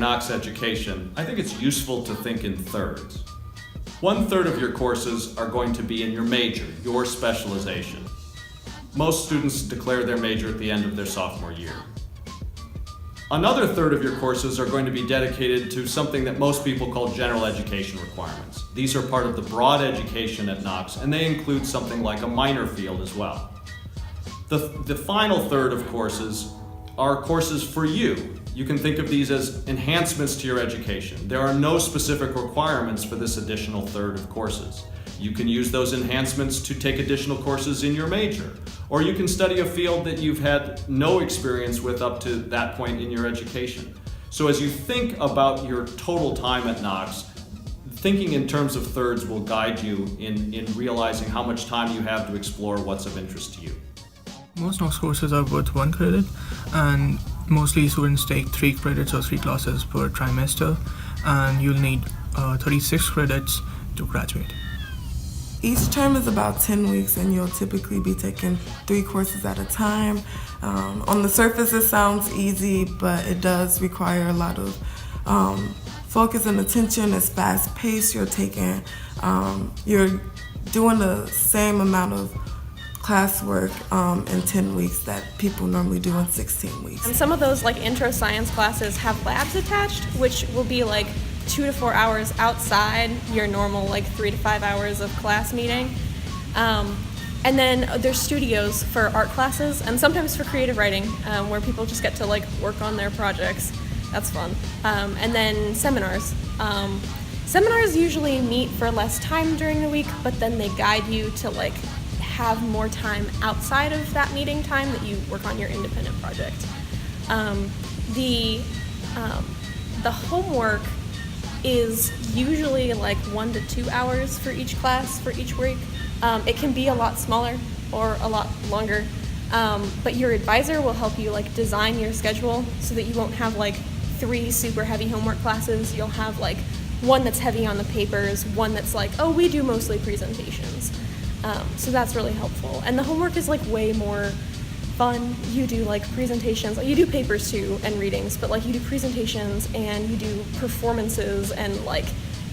Knox education, I think it's useful to think in thirds. 1/3 of your courses are going to be in your major, your specialization. Most students declare their major at the end of their sophomore year. Another third of your courses are going to be dedicated to something that most people call general education requirements. These are part of the broad education at Knox, and they include something like a minor field as well. The final third of courses are courses for you. You can think of these as enhancements to your education. There are no specific requirements for this additional third of courses. You can use those enhancements to take additional courses in your major, or you can study a field that you've had no experience with up to that point in your education. So as you think about your total time at Knox, thinking in terms of thirds will guide you in realizing how much time you have to explore what's of interest to you. Most Knox courses are worth 1 credit, and mostly students take 3 credits or 3 classes per trimester, and you'll need 36 credits to graduate. Each term is about 10 weeks, and you'll typically be taking 3 courses at a time. On the surface, it sounds easy, but it does require a lot of focus and attention. It's fast-paced. You're doing the same amount of classwork in 10 weeks that people normally do in 16 weeks. And some of those intro science classes have labs attached, which will be 2 to 4 hours outside your normal 3 to 5 hours of class meeting. And then there's studios for art classes and sometimes for creative writing, where people just get to work on their projects. That's fun. And then seminars. Seminars usually meet for less time during the week, but then they guide you to have more time outside of that meeting time that you work on your independent project. The homework is usually 1 to 2 hours for each class for each week. It can be a lot smaller or a lot longer, but your advisor will help you design your schedule so that you won't have 3 super heavy homework classes. You'll have one that's heavy on the papers, one that's oh, we do mostly presentations. So that's really helpful. And the homework is way more fun. You do presentations, you do papers too and readings, but you do presentations and you do performances and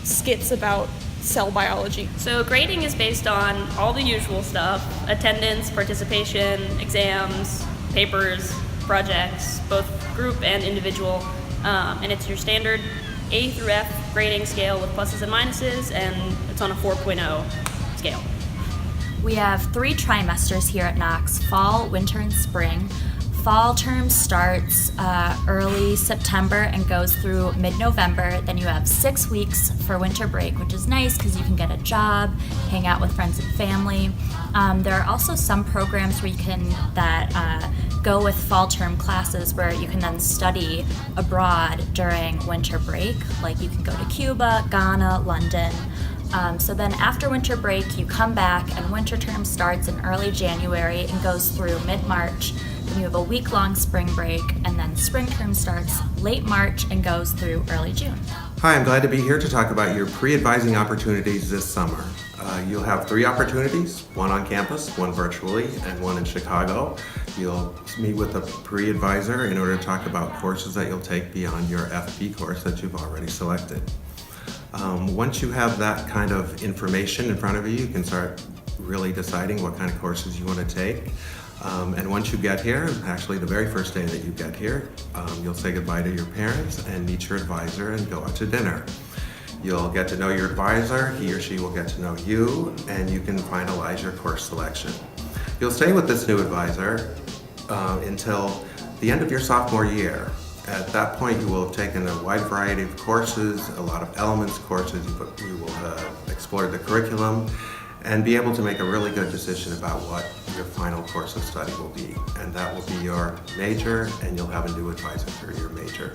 skits about cell biology. So grading is based on all the usual stuff: attendance, participation, exams, papers, projects, both group and individual. And it's your standard A through F grading scale with pluses and minuses, and it's on a 4.0 scale. We have 3 trimesters here at Knox: fall, winter, and spring. Fall term starts early September and goes through mid-November. Then you have 6 weeks for winter break, which is nice because you can get a job, hang out with friends and family. There are also some programs where you can go with fall term classes where you can then study abroad during winter break. You can go to Cuba, Ghana, London. So then after winter break, you come back and winter term starts in early January and goes through mid-March. Then you have a week-long spring break, and then spring term starts late March and goes through early June. Hi, I'm glad to be here to talk about your pre-advising opportunities this summer. You'll have 3 opportunities, 1 on campus, 1 virtually, and 1 in Chicago. You'll meet with a pre-advisor in order to talk about courses that you'll take beyond your FP course that you've already selected. Once you have that kind of information in front of you, you can start really deciding what kind of courses you want to take. And once you get here, actually the very first day that you get here, you'll say goodbye to your parents and meet your advisor and go out to dinner. You'll get to know your advisor, he or she will get to know you, and you can finalize your course selection. You'll stay with this new advisor until the end of your sophomore year. At that point, you will have taken a wide variety of courses, a lot of elements courses. You will have explored the curriculum and be able to make a really good decision about what your final course of study will be. And that will be your major, and you'll have a new advisor for your major.